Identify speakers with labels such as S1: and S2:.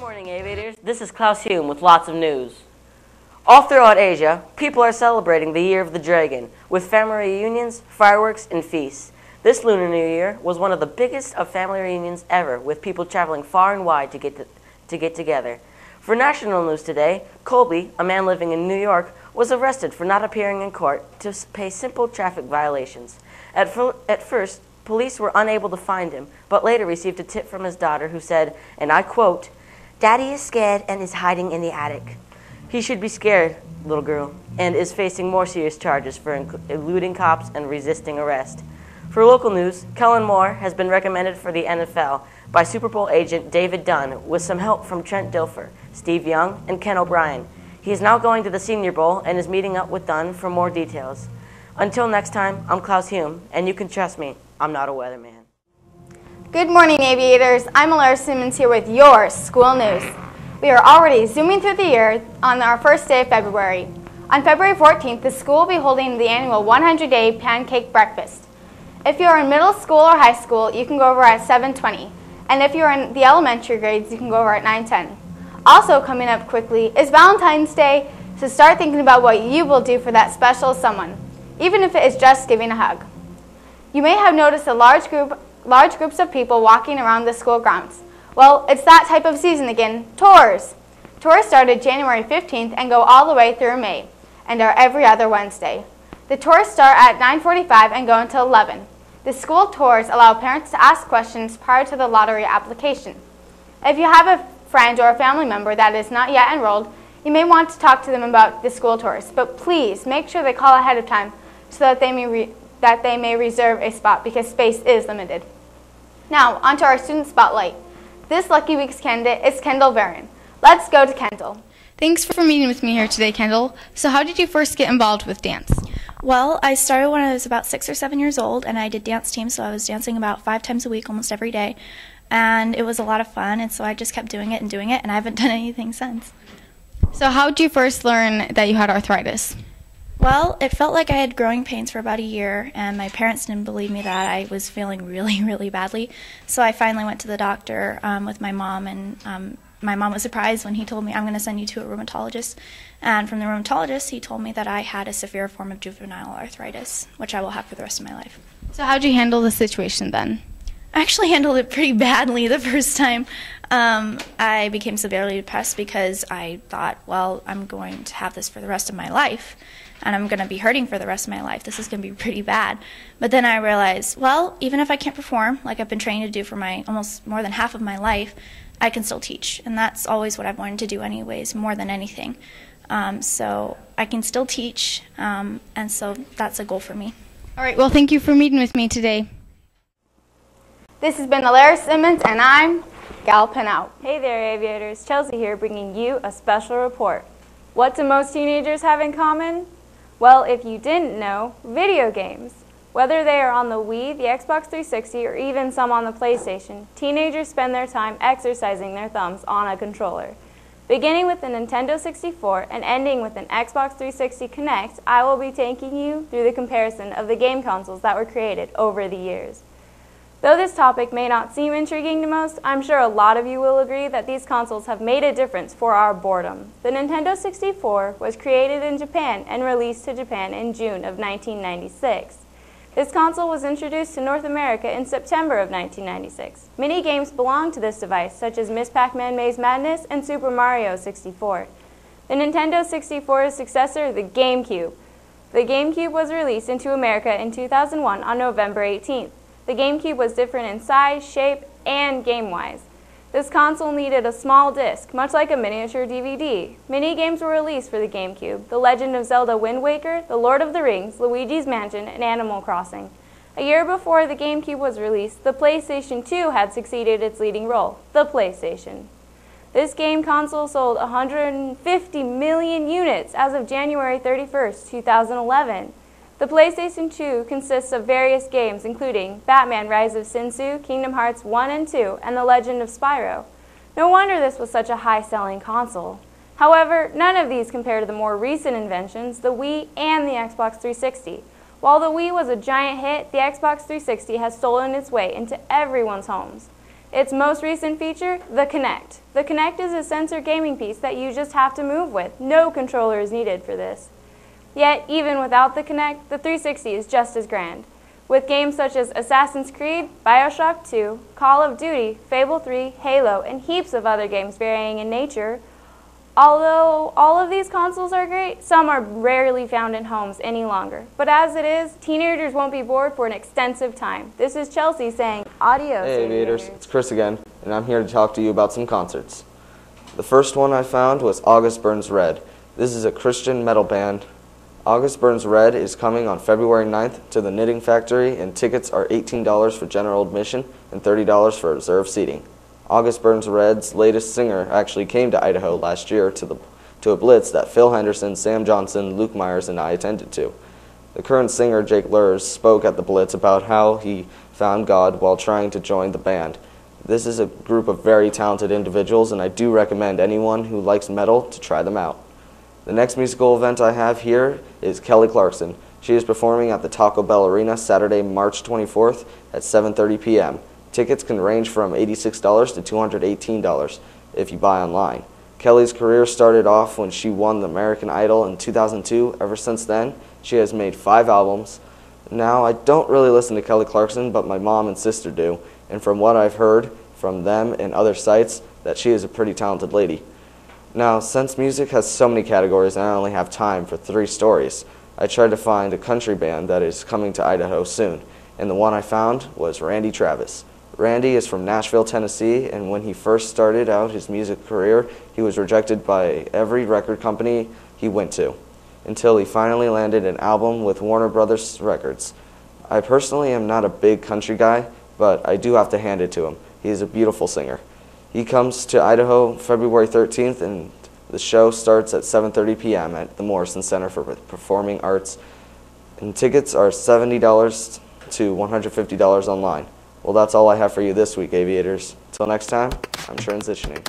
S1: morning, aviators. This is Klaus Hume with lots of news. All throughout Asia, people are celebrating the Year of the Dragon with family reunions, fireworks, and feasts. This Lunar New Year was one of the biggest of family reunions ever, with people traveling far and wide to get together. For national news today, Colby, a man living in New York, was arrested for not appearing in court to pay simple traffic violations. At first, police were unable to find him, but later received a tip from his daughter who said, and I quote, "Daddy is scared and is hiding in the attic." He should be scared, little girl, and is facing more serious charges for eluding cops and resisting arrest. For local news, Kellen Moore has been recommended for the NFL by Super Bowl agent David Dunn with some help from Trent Dilfer, Steve Young, and Ken O'Brien. He is now going to the Senior Bowl and is meeting up with Dunn for more details. Until next time, I'm Klaus Hume, and you can trust me, I'm not a weatherman.
S2: Good morning, aviators. I'm Alara Simmons here with your school news. We are already zooming through the year on our first day of February. On February 14th, the school will be holding the annual 100-day pancake breakfast. If you are in middle school or high school, you can go over at 7:20. And if you're in the elementary grades, you can go over at 9:10. Also coming up quickly is Valentine's Day, so start thinking about what you will do for that special someone, even if it is just giving a hug. You may have noticed large groups of people walking around the school grounds. Well, it's that type of season again, tours. Tours started January 15th and go all the way through May, and are every other Wednesday. The tours start at 9:45 and go until 11. The school tours allow parents to ask questions prior to the lottery application. If you have a friend or a family member that is not yet enrolled, you may want to talk to them about the school tours, but please make sure they call ahead of time so that they may reserve a spot because space is limited. Now, onto our student spotlight. This Lucky Week's candidate is Kendall Varon. Let's go to Kendall.
S3: Thanks for meeting with me here today, Kendall. So how did you first get involved with dance?
S4: Well, I started when I was about 6 or 7 years old, and I did dance team, so I was dancing about 5 times a week, almost every day. And it was a lot of fun, and so I just kept doing it, and I haven't done anything since.
S3: So how did you first learn that you had arthritis?
S4: Well, it felt like I had growing pains for about a year, and my parents didn't believe me that I was feeling really, really badly. So I finally went to the doctor with my mom, and my mom was surprised when he told me, "I'm going to send you to a rheumatologist." And from the rheumatologist, he told me that I had a severe form of juvenile arthritis, which I will have for the rest of my life.
S3: So how did you handle the situation then?
S4: I actually handled it pretty badly the first time. I became severely depressed because I thought, well, I'm going to have this for the rest of my life, and I'm going to be hurting for the rest of my life. This is going to be pretty bad. But then I realized, well, even if I can't perform, like I've been trained to do for my almost more than half of my life, I can still teach. And that's always what I've wanted to do anyways, more than anything. So I can still teach, and so that's a goal for me.
S3: All right, well, thank you for meeting with me today.
S2: This has been Alara Simmons, and I'm galloping out.
S5: Hey there, aviators. Chelsea here, bringing you a special report. What do most teenagers have in common? Well, if you didn't know, video games. Whether they are on the Wii, the Xbox 360, or even some on the PlayStation, teenagers spend their time exercising their thumbs on a controller. Beginning with the Nintendo 64 and ending with an Xbox 360 Kinect, I will be taking you through the comparison of the game consoles that were created over the years. Though this topic may not seem intriguing to most, I'm sure a lot of you will agree that these consoles have made a difference for our boredom. The Nintendo 64 was created in Japan and released to Japan in June of 1996. This console was introduced to North America in September of 1996. Many games belong to this device, such as Ms. Pac-Man Maze Madness and Super Mario 64. The Nintendo 64's successor, the GameCube. The GameCube was released into America in 2001 on November 18th. The GameCube was different in size, shape, and game-wise. This console needed a small disc, much like a miniature DVD. Many games were released for the GameCube: The Legend of Zelda Wind Waker, The Lord of the Rings, Luigi's Mansion, and Animal Crossing. A year before the GameCube was released, the PlayStation 2 had succeeded its leading role, the PlayStation. This game console sold 150 million units as of January 31st, 2011. The PlayStation 2 consists of various games including Batman Rise of Sin-Tzu, Kingdom Hearts 1 and 2, and The Legend of Spyro. No wonder this was such a high-selling console. However, none of these compare to the more recent inventions, the Wii and the Xbox 360. While the Wii was a giant hit, the Xbox 360 has stolen its way into everyone's homes. Its most recent feature, the Kinect. The Kinect is a sensor gaming piece that you just have to move with. No controller is needed for this. Yet, even without the Kinect, the 360 is just as grand. With games such as Assassin's Creed, BioShock 2, Call of Duty, Fable 3, Halo, and heaps of other games varying in nature. Although all of these consoles are great, some are rarely found in homes any longer. But as it is, teenagers won't be bored for an extensive time. This is Chelsea saying adios.
S6: Hey Aviators, it's Chris again, and I'm here to talk to you about some concerts. The first one I found was August Burns Red. This is a Christian metal band. August Burns Red is coming on February 9th to the Knitting Factory, and tickets are $18 for general admission and $30 for reserved seating. August Burns Red's latest singer actually came to Idaho last year to a blitz that Phil Henderson, Sam Johnson, Luke Myers, and I attended to. The current singer, Jake Lurs, spoke at the blitz about how he found God while trying to join the band. This is a group of very talented individuals, and I do recommend anyone who likes metal to try them out. The next musical event I have here is Kelly Clarkson. She is performing at the Taco Bell Arena Saturday, March 24th at 7:30 p.m. Tickets can range from $86 to $218 if you buy online. Kelly's career started off when she won the American Idol in 2002. Ever since then, she has made 5 albums. Now, I don't really listen to Kelly Clarkson, but my mom and sister do, and from what I've heard from them and other sites, that she is a pretty talented lady. Now, since music has so many categories and I only have time for 3 stories, I tried to find a country band that is coming to Idaho soon, and the one I found was Randy Travis. Randy is from Nashville, Tennessee, and when he first started out his music career, he was rejected by every record company he went to, until he finally landed an album with Warner Brothers Records. I personally am not a big country guy, but I do have to hand it to him. He is a beautiful singer. He comes to Idaho February 13th, and the show starts at 7:30 p.m. at the Morrison Center for Performing Arts, and tickets are $70 to $150 online. Well, that's all I have for you this week, Aviators. Till next time, I'm transitioning.